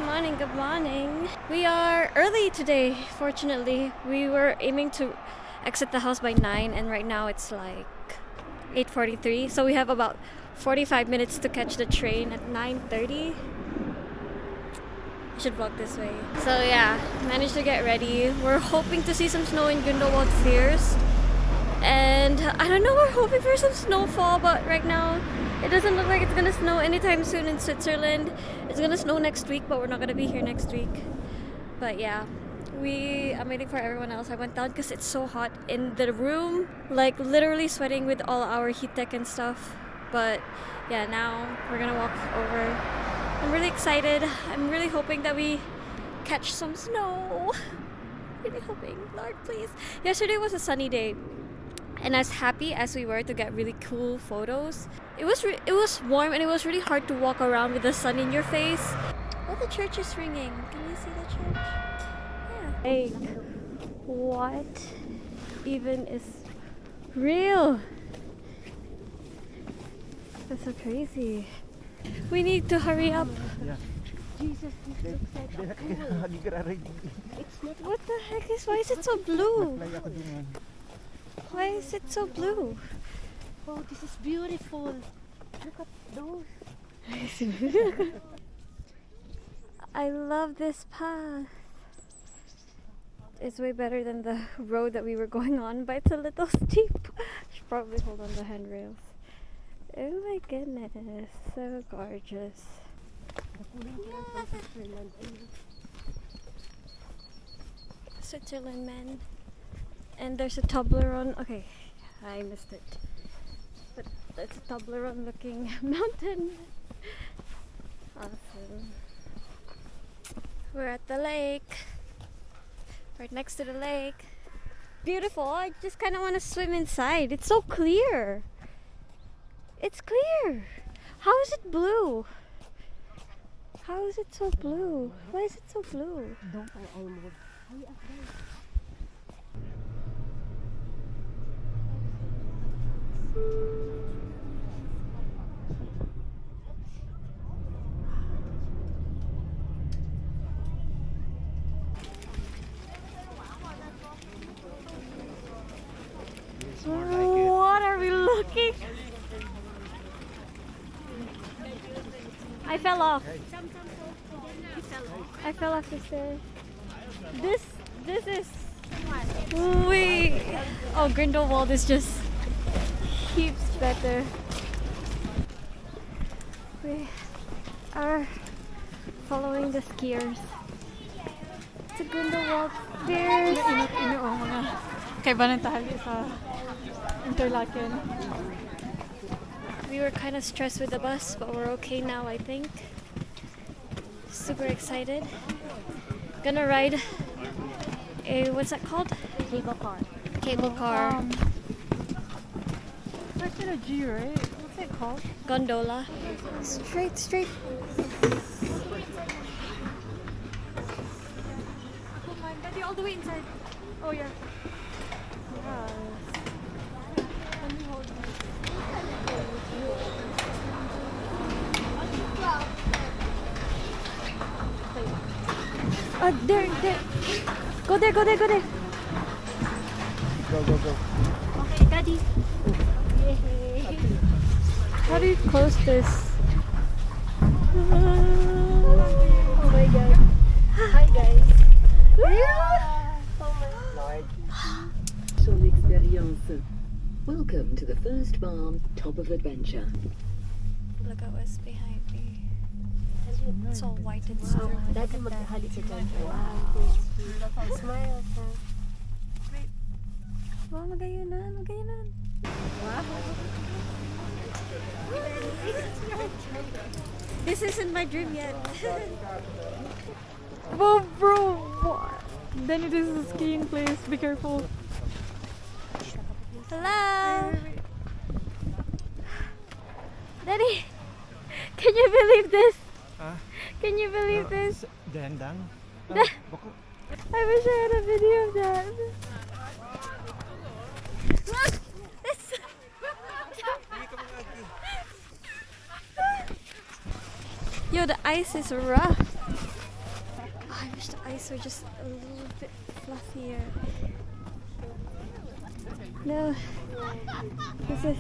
morning, good morning. We are early today, fortunately. We were aiming to exit the house by 9 and right now it's like 8:43. So we have about 45 minutes to catch the train at 9:30. I should walk this way. So yeah, managed to get ready. We're hoping to see some snow in Grindelwald First. And I don't know, we're hoping for some snowfall, but right now it doesn't look like it's gonna snow anytime soon in Switzerland. It's gonna snow next week, but we're not gonna be here next week. But yeah, I'm waiting for everyone else. I went down because it's so hot in the room, like literally sweating with all our heat tech and stuff. But yeah, now we're gonna walk over. I'm really excited. I'm really hoping that we catch some snow. Really hoping, Lord, please. Yesterday was a sunny day. And as happy as we were to get really cool photos, it was warm and it was really hard to walk around with the sun in your face. Oh, the church is ringing. Can you see the church? Yeah. Hey, what even is real? That's so crazy. We need to hurry up. Yeah. Jesus, this looks like a pool. It's not. What the heck is? Why is it so blue? Why is it so blue? Oh, this is beautiful. Look at those. I love this path. It's way better than the road that we were going on, but it's a little steep. Should probably hold on the handrails. Oh my goodness, so gorgeous. Switzerland, man. And there's a Toblerone. Okay, I missed it. But there's a Toblerone looking mountain. Awesome. We're at the lake. Right next to the lake. Beautiful. I just kind of want to swim inside. It's so clear. It's clear. How is it blue? How is it so blue? Why is it so blue? What are we looking? I fell off. I fell off the stairs. This is. Wait. Oh, Grindelwald is just heaps better. We are following the skiers to Grindelwald First. Init-init o mga kaiba ng tali sa Interlaken. We were kind of stressed with the bus, but we're okay now, I think. Super excited. Gonna ride a, what's that called? Cable car. Cable car. Starts with a G, right? What's it called? Gondola. Straight. Oh my god, you're all the way inside. Oh yeah. Wow. Let me hold you. There. Go there. Go. Okay, Daddy. Yay. How do you close this? Oh my god. Hi guys. Oh my lord. Some experience. Welcome to the First Farm Top of Adventure. Look at what's behind me. It's all white and snow. Dati maghahalik sa dyan. Smile. Wait. Wow, magayonan. Wow. This isn't my dream yet. Whoa, bro. What? Then it is a skiing place. Be careful. Hello. Daddy, can you believe this? Can you believe this? Dahan-dahan. I wish I had a video of that. Look! Yo, the ice is rough. ice were just a little bit fluffier. No, this is.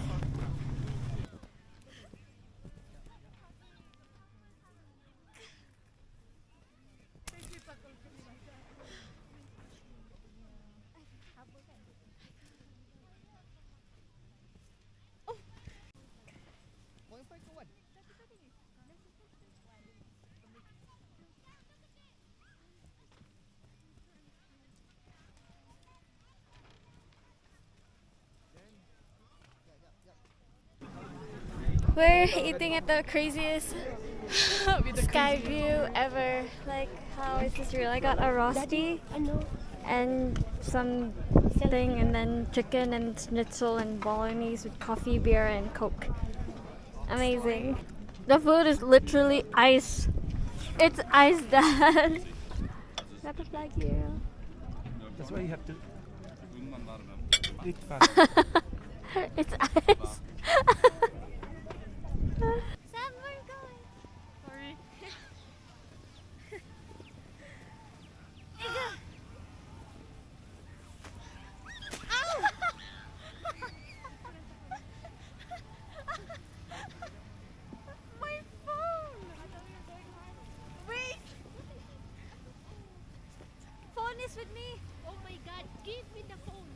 We're eating at the craziest sky view ever. Like, how is this real? I got a rosti and some thing, and then chicken and schnitzel and bolognese with coffee, beer, and coke. Amazing. The food is literally ice. It's ice, Dad. Got the flag here. That's why you have to eat fast. It's ice. Sam, where are you going? Sorry. My phone! Wait! Phone is with me. Oh my God, give me the phone.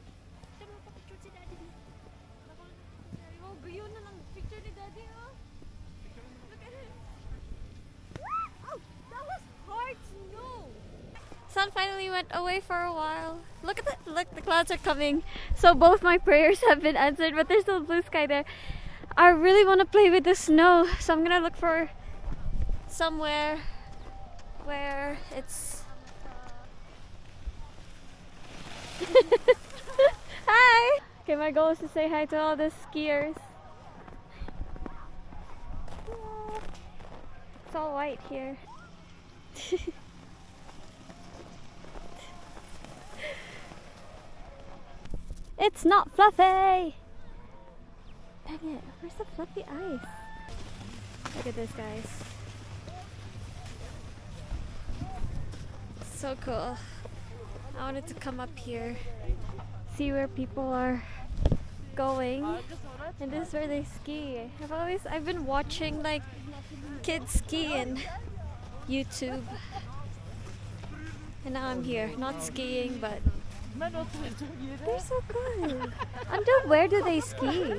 Ito mo pa-picture si Daddy. Oh, guyo na ng picture ni Daddy, oh. Look at it. Oh, that was hard snow. Sun finally went away for a while. Look at that. Look, the clouds are coming. So both my prayers have been answered, but there's still blue sky there. I really want to play with the snow, so I'm gonna look for somewhere where it's. Hi! Okay, my goal is to say hi to all the skiers. It's all white here. It's not fluffy! Dang it, where's the fluffy ice? Look at this, guys. So cool. I wanted to come up here, see where people are going, and this is where they ski. I've been watching like kids ski in YouTube, and now I'm here, not skiing, but they're so good. Until where do they ski?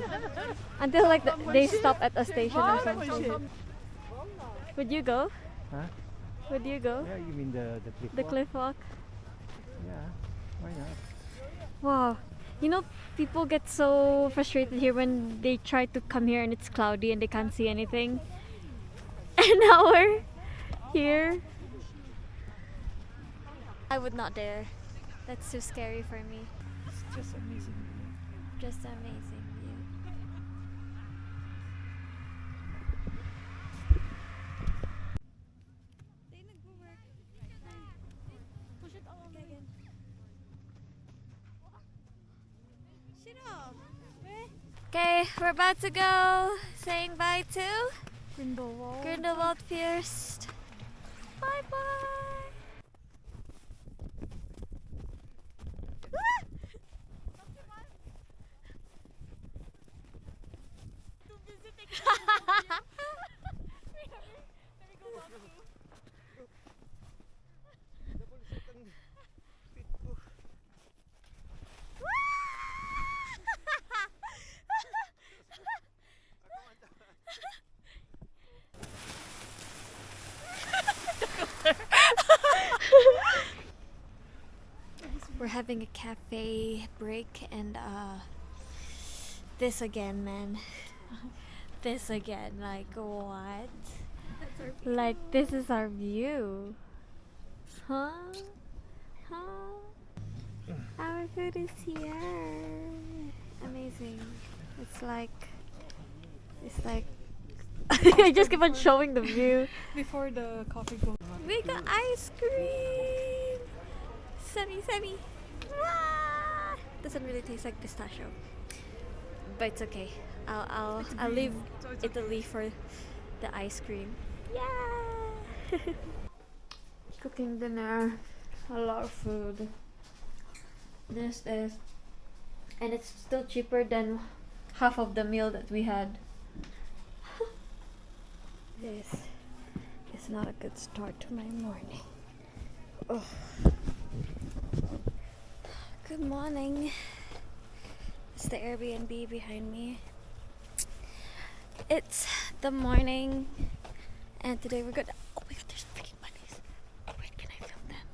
Until like they stop at a station or something. Would you go? Huh? Would you go? Yeah, you mean the cliff The walk? cliff walk? Yeah, why not? Wow. You know, people get so frustrated here when they try to come here and it's cloudy and they can't see anything. And now we're here. I would not dare. That's too scary for me. It's just amazing. Just amazing view. Okay, we're about to go. Saying bye to Grindelwald First. Bye bye. We're having a cafe break and this again, man. This again, like what? Like this is our view. Huh? Our food is here. Amazing. It's like I just keep on showing the view. Before the coffee goes. We got ice cream. Semi. Ah! Doesn't really taste like pistachio, but it's okay. I'll leave Italy for the ice cream. Yeah. Cooking dinner. a lot of food. This, and it's still cheaper than half of the meal that we had. This is not a good start to my morning. Oh. Good morning. It's the Airbnb behind me. It's the morning, and today we're gonna. Oh my god, there's freaking bunnies. Wait, can I film them?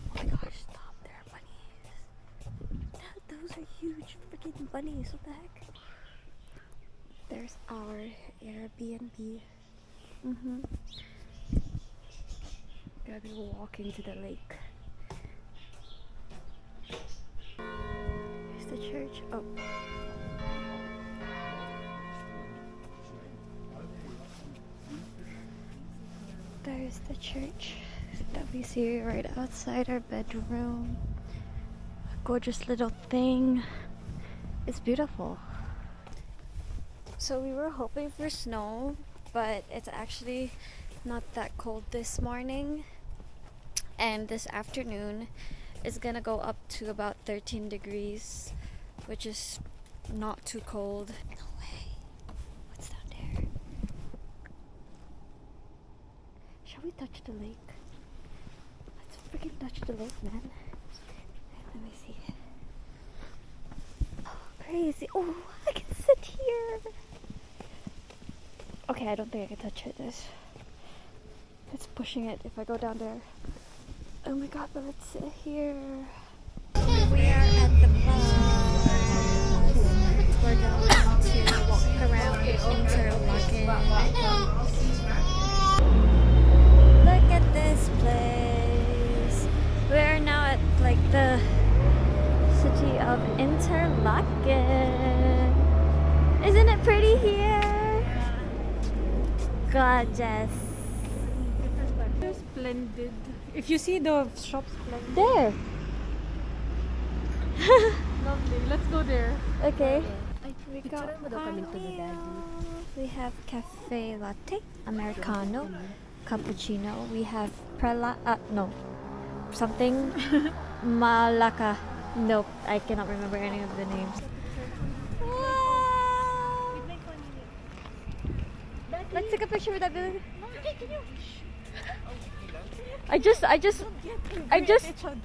Oh my gosh, stop! There are bunnies. Those are huge freaking bunnies. What the heck? There's our Airbnb. Gonna be walking to the lake. Here's the church. Oh. There's the church that we see right outside our bedroom. A gorgeous little thing. It's beautiful. So we were hoping for snow, but it's actually not that cold this morning. And this afternoon is gonna go up to about 13 degrees, which is not too cold. No way. What's down there? Shall we touch the lake? Let's freaking touch the lake, man. Let me see. Oh, crazy. Oh, I can sit here. Okay, I don't think I can touch it. It's pushing it if I go down there. Oh my god, but let's sit here. We are at the bus. We're going to walk around Interlaken. Look at this place. We're now at like the city of Interlaken. Isn't it pretty here? Gorgeous. Splendid. If you see the shop Splendid. There. Lovely. Let's go there. Okay. We got we have cafe latte, americano, cappuccino. We have something malaka. Nope, I cannot remember any of the names. Wow. Let's take a picture with that building. I just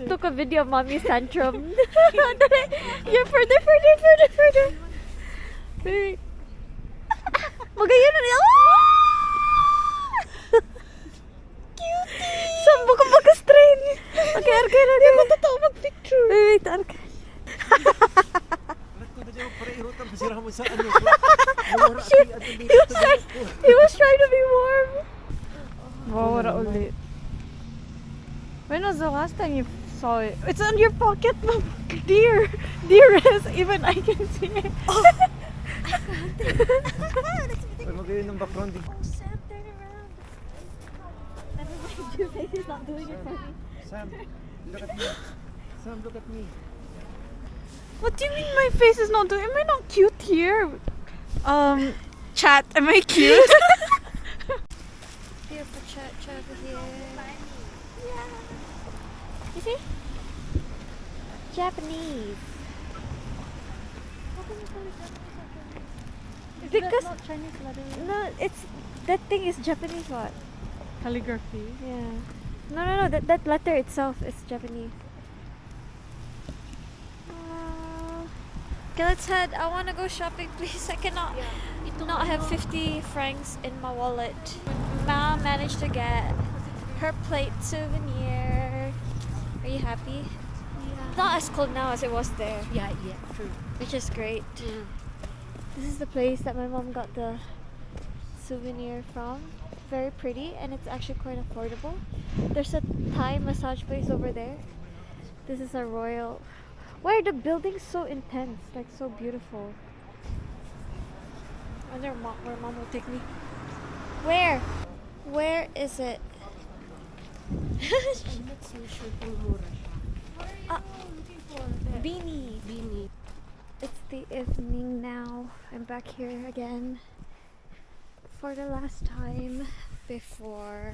took a video of mommy's tantrum. You're further. Wait. Magayon na niya. Cutie! Sambo ka mag-strain. Okay. Hindi ko totoo mag-picture. Wait. He was trying to be warm. Wawara ulit. When was the last time you saw it? It's on your pocket, dearest. Even I can see it. Magayon ng background din. Sam, turn around. Your face is not doing it for me. Sam, look at me. Sam, look at me. What do you mean my face is not doing? Am I not cute here? Chat, am I cute? Beautiful church over here. Yeah. You see? Japanese. Because not Chinese letters. no, it's that thing is Japanese. What? Calligraphy. Yeah. No. That letter itself is Japanese. Okay, let's head. I want to go shopping, please. I cannot not have 50 francs in my wallet. Mom managed to get her plate souvenir. Are you happy? Yeah. Not as cold now as it was there, Yeah, true. which is great. This is the place that my mom got the souvenir from. Very pretty, and it's actually quite affordable. There's a Thai massage place over there. This is a royal. Why are the buildings so intense? Like so beautiful. I wonder where mom will take me. Where? Where is it? I'm not so sure kung mura siya. What are you looking for? Beanie. Beanie. It's the evening now. I'm back here again for the last time before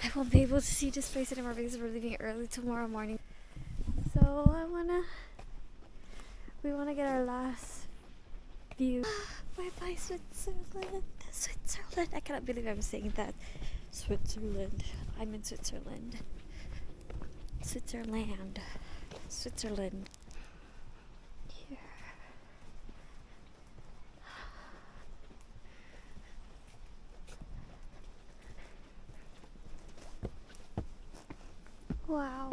I won't be able to see this place anymore because we're leaving early tomorrow morning. So we wanna get our last view. Bye bye Switzerland. Switzerland. I cannot believe I'm saying that. Switzerland. I'm in Switzerland. Switzerland. Switzerland. Here. Wow.